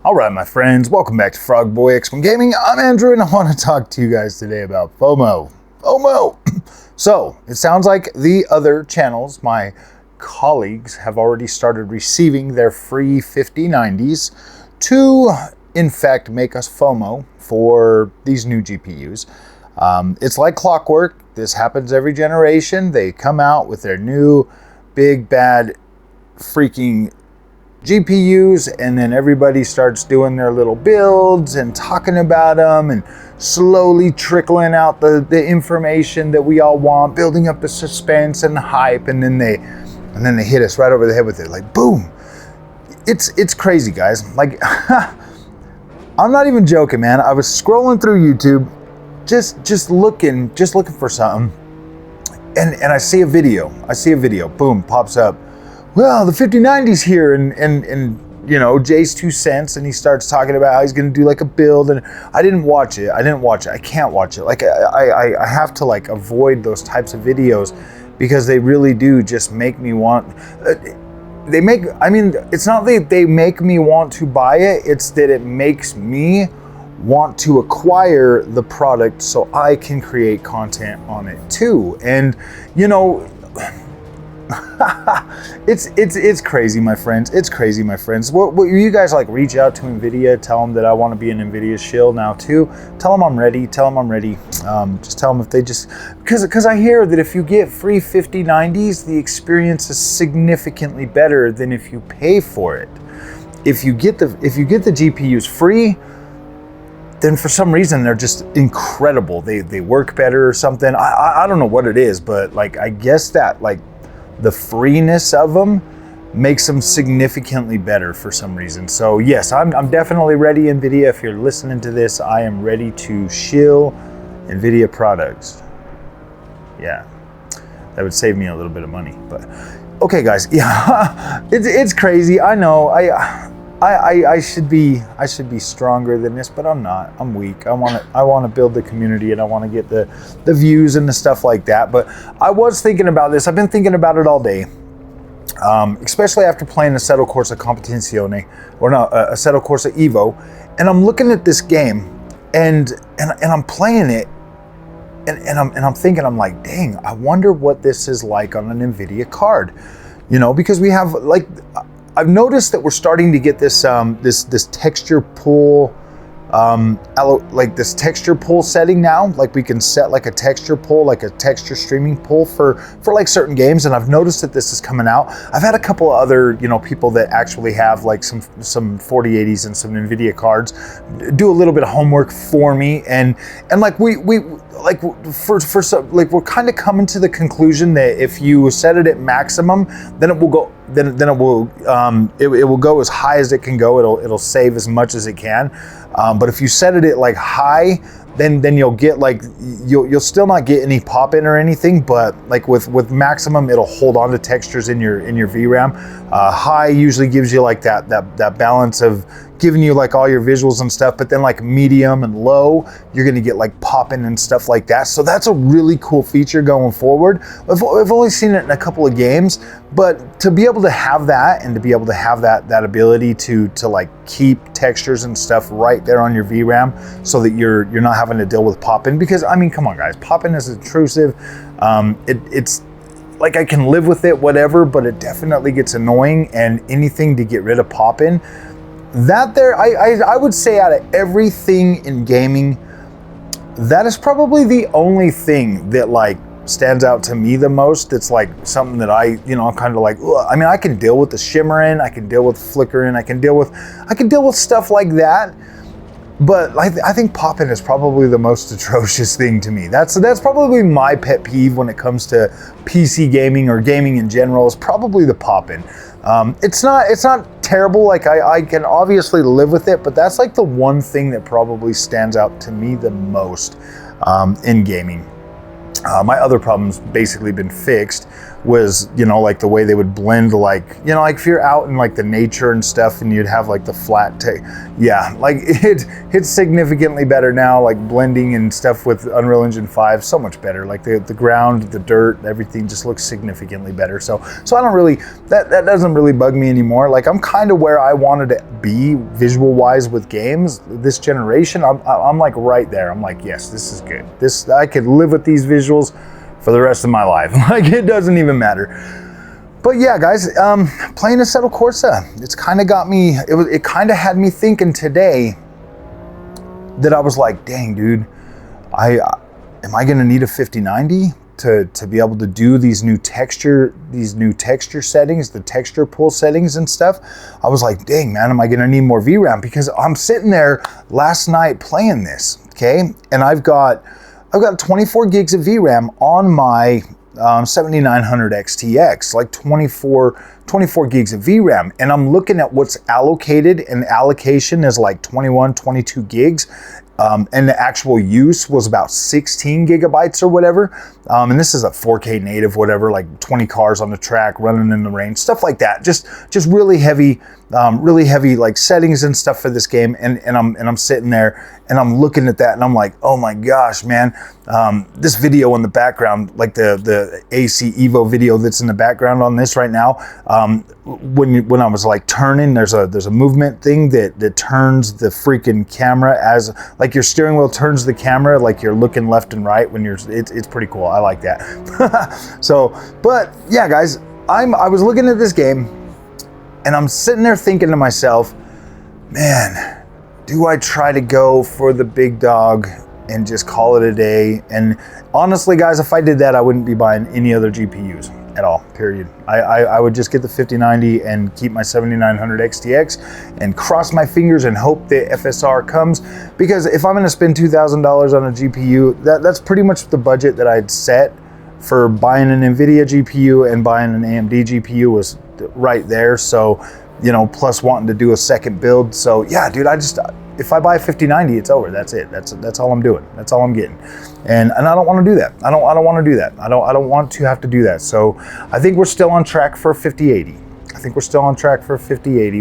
All right, my friends, welcome back to Frog Boy X1 Gaming. I'm Andrew, and I want to talk to you guys today about FOMO. FOMO! So, it sounds like the other channels, my colleagues, have already started receiving their free 5090s to, in fact, make us FOMO for these new GPUs. It's like clockwork. This happens every generation. They come out with their new big, bad, freaking GPUs, and then everybody starts doing their little builds and talking about them and slowly trickling out the information that we all want, building up the suspense and the hype, and then they hit us right over the head with it, like boom. It's crazy, guys. Like I'm not even joking, man. I was scrolling through YouTube, just looking for something, and I see a video. Boom, pops up. Well, the 5090's here, and you know, Jay's 2 cents, and he starts talking about how he's gonna do like a build, and I didn't watch it. I can't watch it. Like I have to like avoid those types of videos because they really do just make me want. It's not that they make me want to buy it. It's that it makes me want to acquire the product so I can create content on it too. And you know. It's crazy, my friends. It's crazy, my friends. What you guys like? Reach out to Nvidia. Tell them that I want to be an Nvidia shill now too. Tell them I'm ready. Just tell them if they just because I hear that if you get free 5090s, the experience is significantly better than if you pay for it. If you get the GPUs free, then for some reason they're just incredible. They work better or something. I don't know what it is, but like I guess that like the freeness of them makes them significantly better for some reason. So yes, I'm definitely ready, Nvidia. If you're listening to this, I am ready to shill Nvidia products. Yeah, that would save me a little bit of money. But okay, guys, yeah, it's crazy. I know. I should be stronger than this, but I'm not. I'm weak. I want to build the community, and I want to get the views and the stuff like that. But I was thinking about this. I've been thinking about it all day, especially after playing Assetto Corsa Competizione, or no, Assetto Corsa EVO, and I'm looking at this game, and I'm playing it, and I'm thinking, I'm like, dang, I wonder what this is like on an Nvidia card, you know, because we have like. I've noticed that we're starting to get this this texture pull, like this texture pull setting now. Like we can set like a texture pull, like a texture streaming pull for like certain games. And I've noticed that this is coming out. I've had a couple of other people that actually have like some 4080s and some Nvidia cards do a little bit of homework for me, and like we like for some, like we're kind of coming to the conclusion that if you set it at maximum, then it will go. Then it will go as high as it can go. It'll save as much as it can. But if you set it at like high, then you'll get like you'll still not get any pop in or anything. But like with maximum, it'll hold on to textures in your VRAM. High usually gives you like that balance of giving you like all your visuals and stuff, but then like medium and low, you're gonna get like popping and stuff like that. So that's a really cool feature going forward. I've only seen it in a couple of games, but to be able to have that and to be able to have that ability to like keep textures and stuff right there on your VRAM so that you're not having to deal with popping, because I mean, come on guys, popping is intrusive. It's like I can live with it, whatever, but it definitely gets annoying, and anything to get rid of popping, that there, I would say out of everything in gaming, that is probably the only thing that like stands out to me the most. It's like something that I'm kind of like, ugh. I mean, I can deal with the shimmering, I can deal with flickering, I can deal with stuff like that. But I think popping is probably the most atrocious thing to me. That's probably my pet peeve when it comes to PC gaming or gaming in general, is probably the popping. It's not terrible. Like I can obviously live with it, but that's like the one thing that probably stands out to me the most in gaming. My other problems basically been fixed, was, you know, like the way they would blend, like, you know, like if you're out in like the nature and stuff and you'd have like the flat yeah, like it's significantly better now, like blending and stuff with Unreal Engine 5, so much better. Like the ground, the dirt, everything just looks significantly better. So I don't really, that doesn't really bug me anymore. Like I'm kind of where I wanted to be visual wise with games this generation. I'm like right there. I'm like, yes, this is good. I could live with these visuals for the rest of my life. Like it doesn't even matter. But yeah, guys, playing Assetto Corsa, it's kind of got me, it kind of had me thinking today that I was like, dang, dude, am I gonna need a 5090 to be able to do these new texture settings, the texture pull settings and stuff? I was like, dang, man, am I gonna need more VRAM? Because I'm sitting there last night playing this, okay? And I've got 24 gigs of VRAM on my 7900 XTX, like 24 gigs of VRAM. And I'm looking at what's allocated, and allocation is like 21, 22 gigs. And the actual use was about 16 gigabytes or whatever. And this is a 4K native, whatever, like 20 cars on the track, running in the rain, stuff like that. Just really heavy like settings and stuff for this game. And I'm sitting there and I'm looking at that and I'm like, oh my gosh, man. This video in the background, like the AC EVO video that's in the background on this right now, when I was like turning, there's a movement thing that turns the freaking camera, as like your steering wheel turns the camera like you're looking left and right when it's pretty cool. I like that. So, but yeah, guys, I was looking at this game and I'm sitting there thinking to myself, man, do I try to go for the big dog and just call it a day? And honestly, guys, if I did that, I wouldn't be buying any other GPUs at all, period. I would just get the 5090 and keep my 7900 XTX and cross my fingers and hope the FSR comes, because if I'm gonna spend $2,000 on a GPU, that's pretty much the budget that I'd set for buying an Nvidia GPU and buying an AMD GPU was right there. So, you know, plus wanting to do a second build. So yeah, dude, if I buy a 5090, it's over. That's it. That's all I'm doing. That's all I'm getting. And I don't want to do that. I don't want to do that. I don't want to have to do that. So I think we're still on track for a 5080.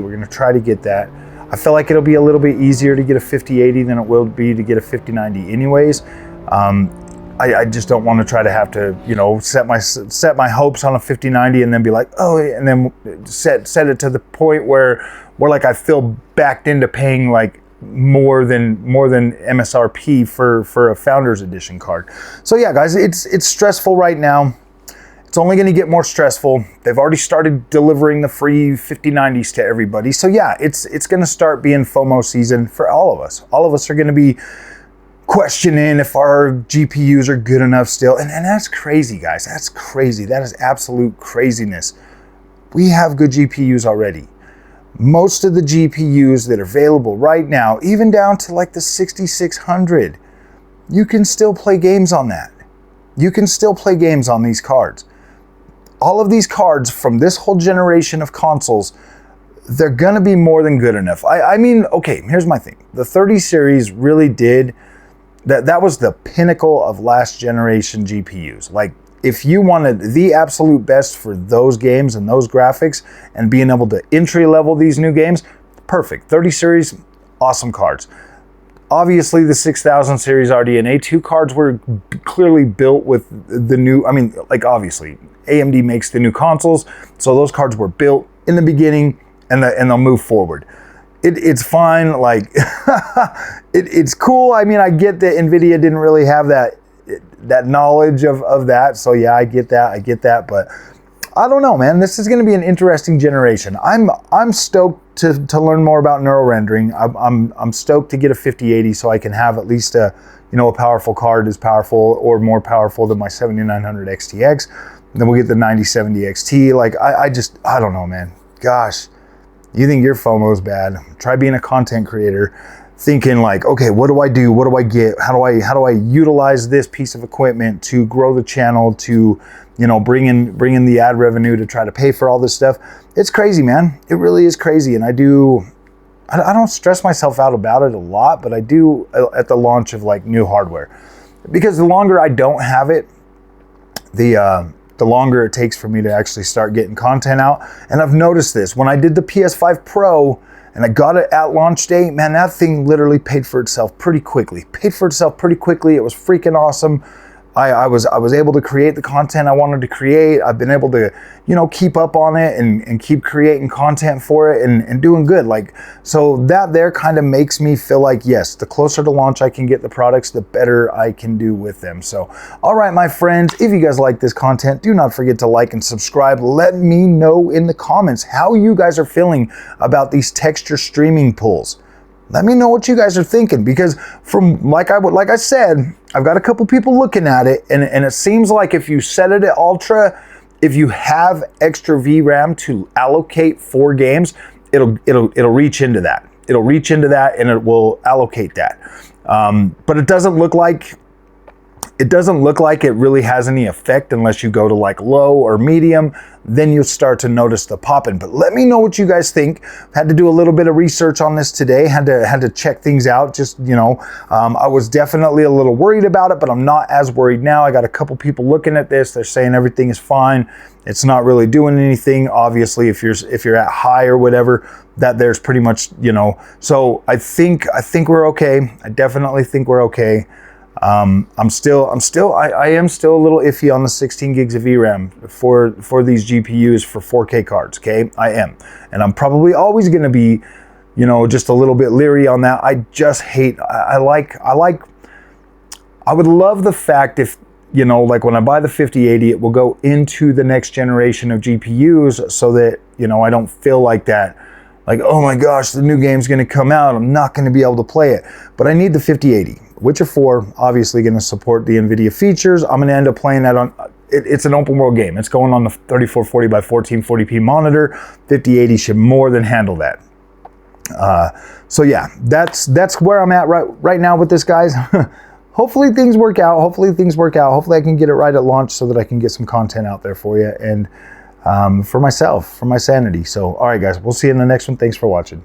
We're going to try to get that. I feel like it'll be a little bit easier to get a 5080 than it will be to get a 5090 anyways. I just don't want to try to have to, you know, set my hopes on a 5090 and then be like, oh, and then set it to the point where like I feel backed into paying like more than MSRP for a Founders Edition card. So yeah, guys, it's stressful right now. It's only going to get more stressful. They've already started delivering the free 5090s to everybody. So yeah, it's going to start being FOMO season for all of us. All of us are going to be questioning if our GPUs are good enough still. And that's crazy, guys. That's crazy. That is absolute craziness. We have good GPUs already. Most of the GPUs that are available right now, even down to like the 6600, you can still play games on that. You can still play games on these cards. All of these cards from this whole generation of consoles, they're gonna be more than good enough. I mean, okay, here's my thing. The 30 series really did, that was the pinnacle of last generation GPUs. Like, if you wanted the absolute best for those games and those graphics and being able to entry level these new games, perfect. 30 series, awesome cards. Obviously, the 6000 series RDNA 2 cards were clearly built with the new, I mean, like obviously, AMD makes the new consoles, so those cards were built in the beginning and they'll move forward. It's fine, like, it's cool. I mean, I get that Nvidia didn't really have that knowledge of that, so yeah, I get that, but I don't know, man. This is going to be an interesting generation. I'm stoked to learn more about neural rendering. I'm stoked to get a 5080 so I can have at least a powerful card as powerful or more powerful than my 7900 XTX. And then we'll get the 9070 XT. Like, I don't know, man. Gosh, you think your FOMO is bad? Try being a content creator, thinking like, okay, what do I do? What do I get? How do I utilize this piece of equipment to grow the channel, to, bring in the ad revenue to try to pay for all this stuff? It's crazy, man. It really is crazy. And I don't stress myself out about it a lot, but I do at the launch of like new hardware, because the longer I don't have it, the longer it takes for me to actually start getting content out. And I've noticed this, when I did the PS5 Pro and I got it at launch day, man, that thing literally paid for itself pretty quickly. It was freaking awesome. I was able to create the content I wanted to create. I've been able to, you know, keep up on it and keep creating content for it and doing good. Like, so that there kind of makes me feel like, yes, the closer to launch I can get the products, the better I can do with them. So, all right, my friends, if you guys like this content, do not forget to like and subscribe. Let me know in the comments how you guys are feeling about these texture streaming pulls. Let me know what you guys are thinking, because from like I said, I've got a couple people looking at it, and it seems like if you set it at ultra, if you have extra VRAM to allocate for games, it'll reach into that. It'll reach into that and it will allocate that. But it doesn't look like it really has any effect unless you go to like low or medium. Then you'll start to notice the popping. But let me know what you guys think. Had to do a little bit of research on this today. Had to check things out. Just, you know, I was definitely a little worried about it, but I'm not as worried now. I got a couple people looking at this. They're saying everything is fine. It's not really doing anything. Obviously, if you're at high or whatever, that there's pretty much, you know. So I think we're okay. I definitely think we're okay. I am still a little iffy on the 16 gigs of VRAM for these GPUs for 4K cards. Okay, I am, and I'm probably always going to be, you know, just a little bit leery on that. I just hate. I would love the fact if, you know, like when I buy the 5080, it will go into the next generation of GPUs, so that, you know, I don't feel like that. Like, oh my gosh, the new game's going to come out, I'm not going to be able to play it. But I need the 5080. Witcher 4, obviously going to support the Nvidia features. I'm going to end up playing that on, it's an open world game. It's going on the 3440 by 1440p monitor. 5080 should more than handle that. So yeah, that's where I'm at right now with this, guys. Hopefully things work out. Hopefully I can get it right at launch so that I can get some content out there for you and for myself, for my sanity. So, all right, guys, we'll see you in the next one. Thanks for watching.